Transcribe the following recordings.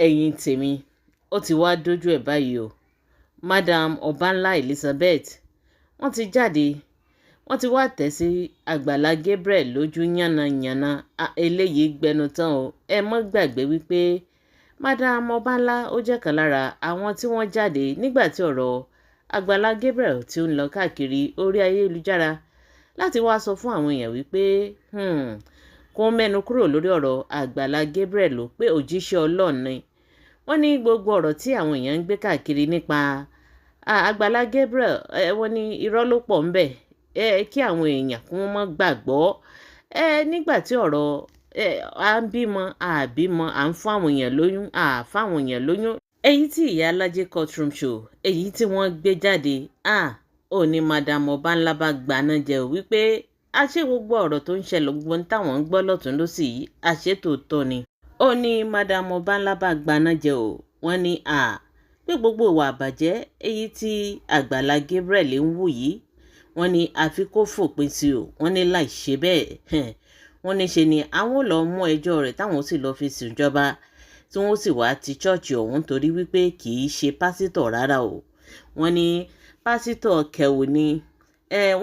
ẹ̀yin tèmi ó ti wá dójú ẹ̀ báyìí o. Madam Obanla Elizabeth wọ́n ti jáde wọ́n ti wá tẹ̀ sí Àgbàlá Gabriel lójú yánnayànna eléyìí gbẹnu tán o. Ẹ mọ́ gbàgbé wípé Madam Obanla ó jẹ́ kan lára àwọn tí wọ́n jáde nígbà tí ọ̀rọ̀ Àgbàlá Gabriel tí ó ń lọ káàkiri orí ayélujára láti wá sọ fún àwọn èèyàn wípé kó mẹ́nu kúrò lórí ọ̀rọ̀ Àgbàlá Gabriel ló pé òjíṣẹ́ Ọlọ́run ni. Wọ́n ní gbogbo ọ̀rọ̀ tí àwọn èèyàn ń gbé káàkiri nípa Àgbàlá Gabriel wọ́n ní irọ́ ló pọ̀ ńbẹ̀ kí àwọn èèyàn kí wọ́n má gbàgbọ́ nígbà tí ọ̀rọ̀ à ń bímọ àbímọ à ń fún àwọn èèyàn lóyún fáwọn èèyàn lóyún. èyí tí ìyá alájẹ courtroom show èyí tí wọ́n gbé jáde ò ní Madam Obanla bá gbaná jẹ ò wípé àṣé gbogbo ọ̀rọ̀ tó ń ṣẹlẹ̀ gbogbo táwọn ń gbọ́ lọ́tún lósì yìí àṣé tòótọ́ ni. ó ní Madam Obanla bá gbaná jẹ ò wọ́n ní pé gbogbo ìwà àbàjẹ́ èyí tí Àgbàlá Gabriel ń wù yìí wọ́n ní àfi kó fòpin sí o. wọ́n ní láì ṣe bẹ́ẹ̀ wọ́n ní ṣe ni àwọn lọ mú ẹjọ́ rẹ̀ táwọn sì lọ́ọ́ fi sùn ìjọba tí wọ́n sì wá ti ṣọ́ọ̀ṣì ọ̀hún torí wípé kì í ṣe pásítọ̀ rárá o. wọ́n ní pásítọ̀ kẹwò ni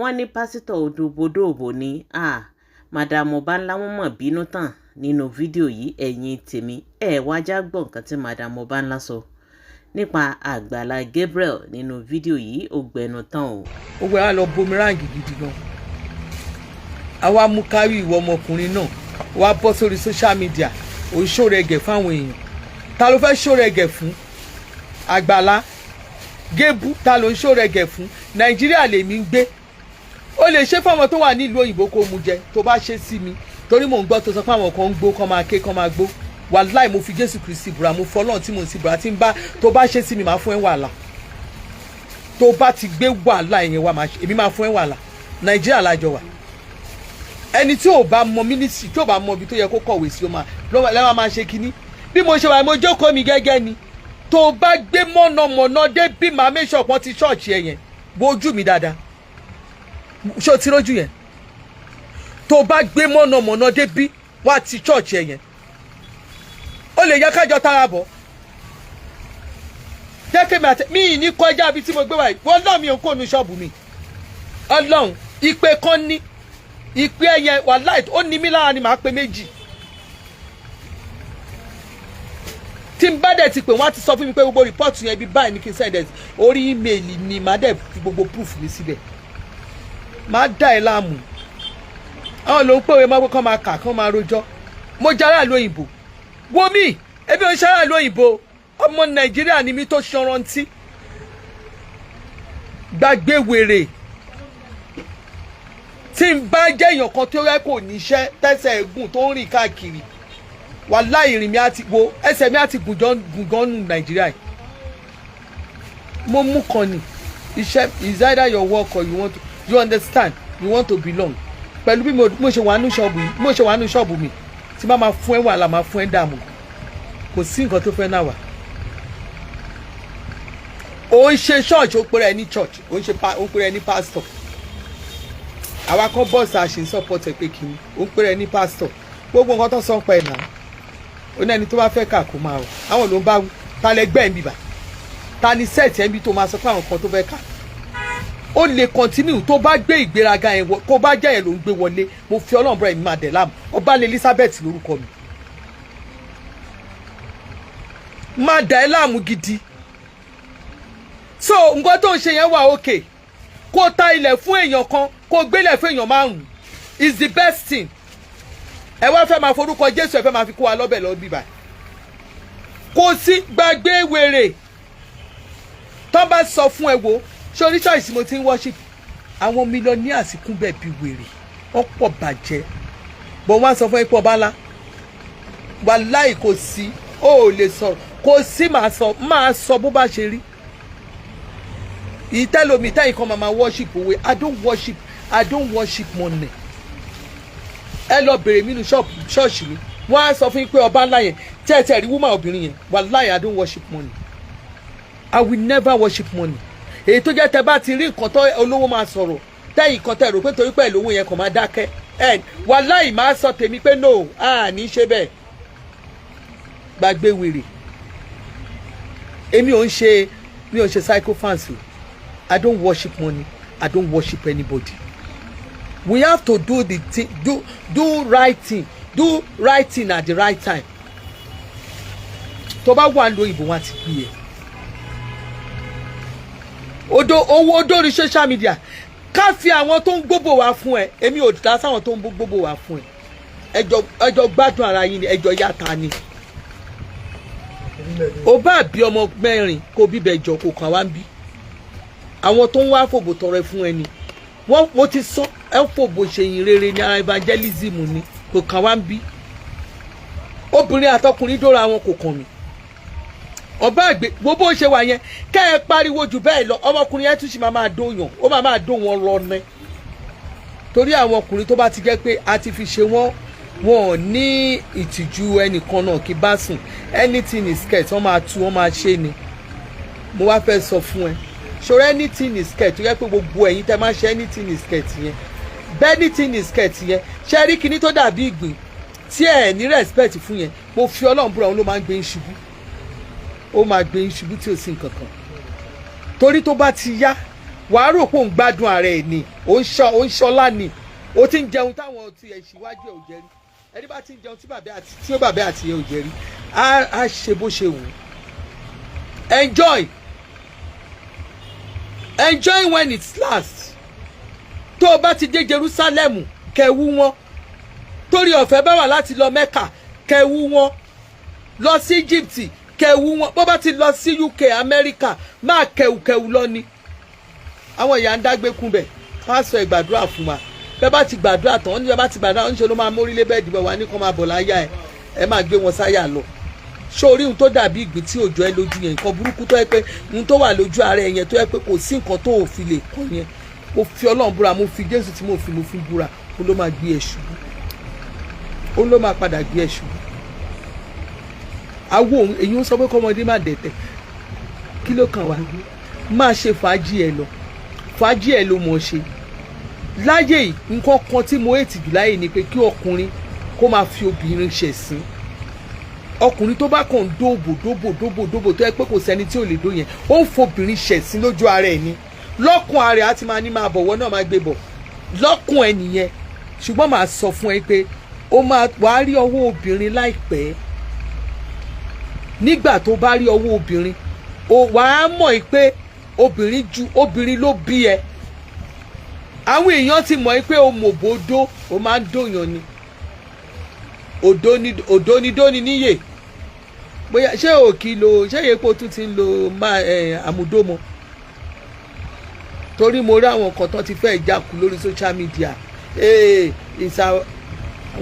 wọ́n ní pásítọ̀ òdòbodòbò ni. Madam Obanla wọ́n mọ̀ bínú tán nínú fídíò yìí. ẹ̀yin tèmi wájà gbọ́ nǹkan tí Madam Obanla sọ nípa Àgbàlá Gabriel nínú fídíò yìí ó gbẹnu tán o. ó gbé wa lọ bomirangi gidi gan. àwa mú kárí ìwọ ọmọkùnrin náà wá bọ́ sórí social media ò ń ṣòrẹ̀gẹ̀ fáwọn èèyàn. ta ló fẹ́ ṣòrẹ̀gẹ̀ fún? Àgbàlá Gébú ta ló ń ṣòrẹ̀gẹ̀ fún? Nàìjíríà lèmi ń gbé. ó lè ṣe fáwọn tó wà nílùú òyìnbó kó mu jẹ tó bá ṣe sí mi torí mò ń gbọ́ tó sọ pé àwọn kan ń gbó kán máa ké kán máa gbó. Wàláì mo fi Jésù Kristi búra mo fọlọ́run tí mo sì búra tí ń bá tó bá ṣe sí mi máa fún ẹ wàhálà. tó bá ti gbé wàhálà yẹn wá èmi máa fún ẹ wàhálà. Nàìjíríà lájọ wà. ẹni tí ò bá mọ mínísítì tí ò bá mọ ibi tó yẹ kó kọ̀wé sí lọ́wọ́ máa ṣe kínní. bí mo ṣe wà mo jókòó mi gẹ́gẹ́ ni. tó bá gbé mọ̀nàmọ́ná dé bí màá méṣọ̀ pọ́n ti ṣọ́ọ̀ṣì ẹ̀ yẹn wojú mi dáadáa. ṣé o ti rójú yẹn? tó bá gbé mọ̀nàmọ́ná dé bí wá ti ṣọ́ọ̀ṣì ẹ̀ yẹn ó lè yẹ kájọ tara bọ̀. jẹ́ kí mi ní kọjá bí tí mo gbé wáyé wọ́n náà mi ò kó nu ṣọ́ọ̀bù mi. Ọlọ́run ìpè kan ní ìpè ẹ̀yẹ wàláì ó ní mí lára ni màá pe méjì. tí n bá dẹ̀ ti pè wọ́n á ti sọ fún mi pé gbogbo rìpọ́ọ̀tù yẹn ibi báyìí ni kí n sẹ́ndẹ̀ orí ímeèlì ni màá dẹ̀ fi gbogbo proof mi síbẹ̀. màá dá ẹ láàmú. àwọn ló ń pèwé máa kọ́ máa kà kán máa rojọ́. mo jára lóyìnbó. wo mi ebi ò ń ṣara lóyìnbó ọmọ Nàìjíríà ni mi tó ṣọrántí. gbàgbé wèrè. tí n bá jẹ́ èèyàn kan tó rẹ́ kò níṣẹ́ tẹ́sẹ̀ ẹ̀gùn tó ń rìn káàkiri wàláhì ìrìn mi àti wo ẹsẹ̀ mi àti gùn gan nù Nàìjíríà yìí. mo mú kan ní iṣẹ́ is either your work or you understand you want to belong. pẹ̀lú bí mo ṣe wà nù ṣọ́ọ̀bù mi tí bá máa fún ẹ wàhálà máa fún ẹ dààmú kò sí nǹkan tó fẹ́ náà wà. ó ń ṣe ṣọ́ọ̀ṣì ó pèrè ní church ó ń pèrè ní pastor. àwa kan bọ́ọ̀sì àṣì ń support ẹ pé kí ni ó ń pèrè ní pastor. gbogbo nǹkan tó sọ ń pa ẹ̀ náà ó ní ẹni tó bá fẹ́ kà kó máa rọ̀ àwọn ló ń bá wí ta lẹgbẹ́ ẹ̀ ń bìbà ta ni sẹ́ẹ̀tì ẹ̀ ń bí tó máa sọ pé àwọn kan tó fẹ́ kà. ó lè continue tó bá gbé ìgbéraga yẹn kó bá jẹ́ yẹn ló ń gbé wọlé mo fi Ọlọ́run bọ́ra ẹ̀mí máa dẹ̀ láàmú Ọbanla Elizabeth lórúkọ mi. máa dà ẹ́ láàmú gidi. so nǹkan tó ń ṣe yẹn wà òkè kó ta ilẹ̀ fún èèyàn kan kó gbélẹ̀ fún èèyàn márùn-ún is the best thing. ẹ wá fẹ́ máa forúkọ Jésù ẹ fẹ́ máa fi kó wa lọ́bẹ̀ lọ bíbá. kò sí gbàgbé wèrè tó bá sọ fún ẹ wo ṣé oníṣàìsí mo ti ń worship àwọn millionaires kún bẹ́ẹ̀ bí wèrè wọ́n pọ̀ bàjẹ́ bọ̀ wọ́n á sọ fún ipò Ọbanla wàláì kò sí ó lè sọ̀rọ̀ kò sí máa sọ bó bá ṣe rí. ìtẹ́lómi ìtẹ́yìn kan máa worship òwe I don't worship money. ẹ lọ bèrè mí nu ṣọ́ọ̀ṣì mi wọ́n á sọ fún yín pé Ọbanla yẹn tẹ́ẹ̀tẹ́ rí woman obìnrin yẹn wàláì I don't worship money. I will never worship money. èyí tó jẹ́ tẹ́ bá ti rí nǹkan tó olówó máa sọ̀rọ̀ tẹ́yìn kan tẹ́ rò pé torí pẹ̀lú owó yẹn kàn máa dákẹ́ wàláì máa sọ tèmi pé no ní ṣe bẹ́ẹ̀ gbàgbé wèrè èmi ò ń ṣe psychophants o. I don't worship money. I don't worship anybody. We have to do the thing, do right thing, do right thing at the right time. Tó bá wà lóyún ìbò wọn ti gbé ẹ. Owó dórí social media ká fi àwọn tó ń gbóbò wá fún ẹ. Èmi ò dá sáwọn tó ń gbóbò wá fún ẹ. Ẹjọ́ gbádùn ara yín ni, ẹjọ́ yàtà ni. Ó bá bí ọmọ mẹ́rin kó bíbẹ̀ jọ kó kàn wá ń bí. Àwọn tó ń wá fòbò tọrẹ fún ẹni wọ́n ti sọ ẹ fòbò ṣèyìn rere ní ara evangelism ni kò kàn wá ń bí obìnrin àtọkùnrin dóra wọn kò kàn mí ọba àgbẹ̀ gbogbo ṣe wà yẹn kẹ́ ẹ pariwo jù bẹ́ẹ̀ lọ ọmọkùnrin yẹn tún ṣì máa dóyàn ó máa dó wọn lọ ní torí àwọn ọkùnrin tó bá ti jẹ́ pé a ti fi ṣe wọn ò ní ìtìjú ẹnìkan náà kí bá sùn anything is skirt wọ́n máa tú wọ́n máa ṣe ni mo wá fẹ́ sọ fún ẹ sure anything is skirt tó yẹ pé gbogbo ẹ̀yin tẹ́ máa ṣe anything is skirt yẹn anything is skirt yẹn ṣe rí kinní tó dàbí ìgbín tí ẹ ní respect fún yẹn mo fi Ọlọ́run búra òun ló máa ń gbé ń ṣubú ó máa gbé ń ṣubú tí ò sí nǹkan kan torí tó bá ti yá wàá rò pé òun gbádùn ara ẹ̀ ni ó ń ṣọlá ni ó ti ń jẹun táwọn ti ẹ̀ ṣíwájú ẹ̀ ò jẹ́ rí ẹni bá ti ń jẹun tí bàbá àti ẹ̀ ò jẹ́ rí á ṣe bó ṣe wù ú enjoy when it lasts tó o bá ti dé Jerusalem kẹwú wọn torí ọ̀fẹ́ bá wà láti lọ Mẹ́kà kẹwú wọn lọ sí Egypt kẹwú wọn bó bá ti lọ sí UK America máa kẹwù lọ ni àwọn ìyá ń dágbé kún bẹ̀ wọ́n á sọ ìgbàdúrà fún wa bẹ́ẹ̀ bá ti gbàdúrà tán wọ́n ní bẹ́ẹ̀ bá ti gbàdúrà wọ́n ń ṣe ló máa mórílé bẹ́ẹ̀ dìbò wá ní kó máa bọ̀ láyà ẹ máa gbé wọn sáyà lọ sórí ohun tó dàbí ìgbín tí òjò ẹ lójú yẹn nǹkan burúkú tó yẹ pé ohun tó wà lójú ara ẹ yẹn tó yẹ pé kò sí nǹkan tó fi lè kọ yẹn mo fi Ọlọ́run búra mo fi Jésù tí mo fi búra ó ló máa gbé ẹ ṣubú ó ló máa padà gbé ẹ ṣubú àwo òun èyí ń sọ pé kọ́mọdé má dẹ̀tẹ̀ kí ló kàn wá máa ṣe fàájì ẹ ló mọ̀ ṣe láyé yìí nǹkan kan tí mo ètì jù láyé ni pé kí ọkùnrin kó máa fi obìnrin ṣẹ̀sín ọkùnrin tó bá kàn dóbò tó yẹ pé kò sẹ́ni tí ò lè dó yẹn ó ń fobìnrin ṣẹ̀sín lójú ara ẹ̀ ni lọ́kùn ara ẹ̀ á ti máa ní máa bọ̀wọ́ náà máa gbé bọ̀ lọ́kùn ẹ̀ nìyẹn ṣùgbọ́n màá sọ fún ẹ pé wàá rí ọwọ́ obìnrin láìpẹ́ nígbà tó bá rí ọwọ́ obìnrin wàá mọ̀ pé obìnrin ló bí ẹ àwọn èèyàn ti mọ̀ pé o mọ̀bọ́dó o máa ń dòyàn ni òdónidóni níyè bóyá ṣé òkì lo ṣé èèpo tún ti ń lo àmúdómọ torí mo rí àwọn kan tó ti fẹ́ jákù lórí social media àwọn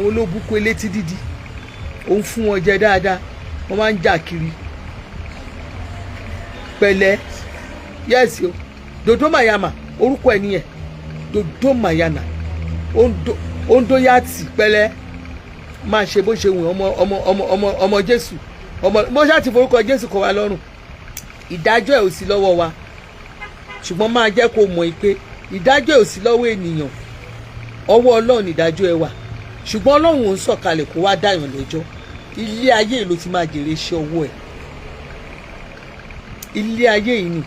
olóbùkún elétí dídí òun fún wọn jẹ dáadáa wọ́n máa ń jà kiri pẹ̀lẹ́ yẹ́sì o Dodo Mayama orúkọ ẹ̀ nìyẹn Dodo Mayana ondoyati pẹ̀lẹ́ máa ṣe bó ṣe wù ọmọ Jésù bó ṣáà ti forúkọ Jésù kọ wa lọ́rùn ìdájọ́ ẹ̀ ò sí lọ́wọ́ wa ṣùgbọ́n máa jẹ́ kó mọ̀ pé ìdájọ́ ẹ̀ ò sí lọ́wọ́ ènìyàn ọwọ́ Ọlọ́run ìdájọ́ ẹ̀ wà ṣùgbọ́n Ọlọ́run ò ń sọ̀kalẹ̀ kó wá dáyàn lẹ́jọ́ ilé ayé ló ti máa jèrè iṣẹ́ ọwọ́ ẹ̀ ilé ayé yìí ni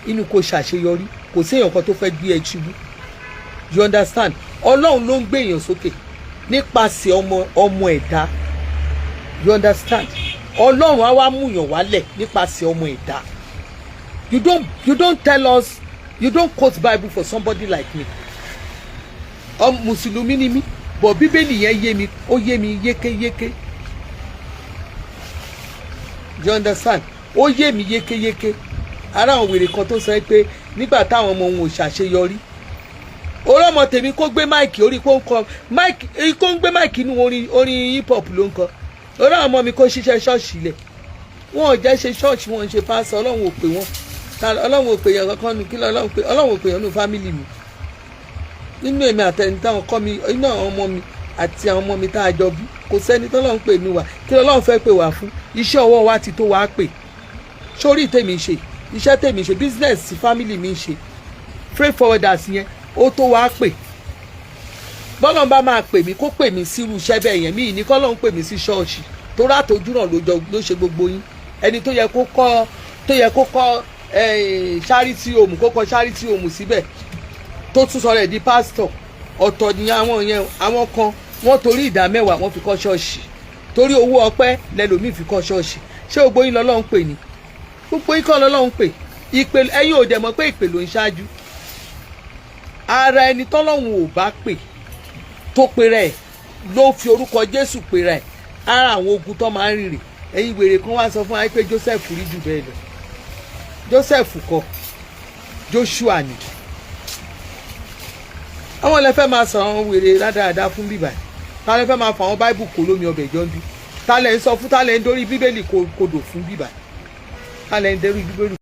inú kò ṣàṣeyọrí kò sí èèyàn kan tó fẹ́ gbé ẹ ṣubú you understand Ọlọ́run ló ń gbé èèyàn sókè nípasẹ̀ ọmọ ẹ̀dá you understand Ọlọ́run á wá múyàn wálẹ̀ nípasẹ̀ ọmọ ẹ̀dá you don't tell us you don't quote Bible for somebody like me mùsùlùmí ni mí bọ̀ bíbélì yẹn ó yé mi yékéyéké you understand ó yé mi yékéyéké ara àwọn wèrè kan tó sọ pé nígbà táwọn ọmọ òun ò ṣàṣeyọrí ọmọ tèmi kó gbé máìkì orí kó ń kọ máìkì kó ń gbé máìkì inú orin hip hop ló ń kọ ọmọ ọmọ mi kó ṣiṣẹ́ ṣọ́ọ̀ṣì lẹ̀ wọn ò jẹ́ ṣe ṣọ́ọ̀ṣì wọn ń ṣe pásọ Ọlọ́run ò pè wọ́n Ọlọ́run ò pè yẹn kankan nù kí Ọlọ́run ò pè yẹn nù fámìlì mi nínú èmi àtẹni táwọn kọ́ mi inú àwọn ọmọ mi àti àwọn ọmọ mi tá a jọ bí kò sẹ́ni tọ́lọ́run pè ní wa kí Ọlọ́run fẹ́ pè wá fún iṣẹ́ ọwọ́ wa ti tó wá pè sórí tèmi ṣe iṣẹ́ tèmi ṣe business family mi ṣe freight forwarders yẹn ó tó wá pè bọ́lọ́n bá máa pè mí kó pè mí sírú iṣẹ́ bẹ́ẹ̀ yẹn mí ní kọ́lọ́n pè mí sí ṣọ́ọ̀ṣì tó rátojú náà ló ṣe gbogbo yín. Ẹni tó yẹ kó kọ́ charity home kó kọ́ charity home síbẹ̀ tó tún sọ rẹ̀ di pásítọ̀ ọ̀tọ̀ ni àwọn yẹn. Àwọn kan wọ́n torí ìdá mẹ́wàá wọ́n fi kọ́ ṣọ́ọ̀ṣì, torí owó ọpẹ́ lẹ́lòmíì fi kọ́ ṣọ́ọ̀ṣì. Ṣé gbogbo yín lọ́lọ́run pè ní? Gbogbo yín kọ́ lọ́lọ́run pè. Ìpè ẹ̀yin ò dẹ̀ mọ̀ pé ìpè ló ń ṣáájú. Ara ẹni tọ́lọ́run ò bá pè tó pera ẹ̀ ló fi orúkọ Jésù pera ẹ̀. Ara àwọn ogun tó máa ń rìnrìn. Ẹ̀yin wèrè kan wá sọ fún wa pé Joseph rí jù bẹ́ẹ̀ lọ. Joseph kọ́, Joshua ni. Àwọn lè fẹ́ máa sọ àwọn wèrè rádaràda fún bíbá. Ta lè fẹ́ máa fọ àwọn báíbù kó lómi ọbẹ̀ jọ ń bí. Ta lè ń sọ fún ta lè ń dórí bíbélì kodò fún bíbá. Ta lè ń dórí bíbélì.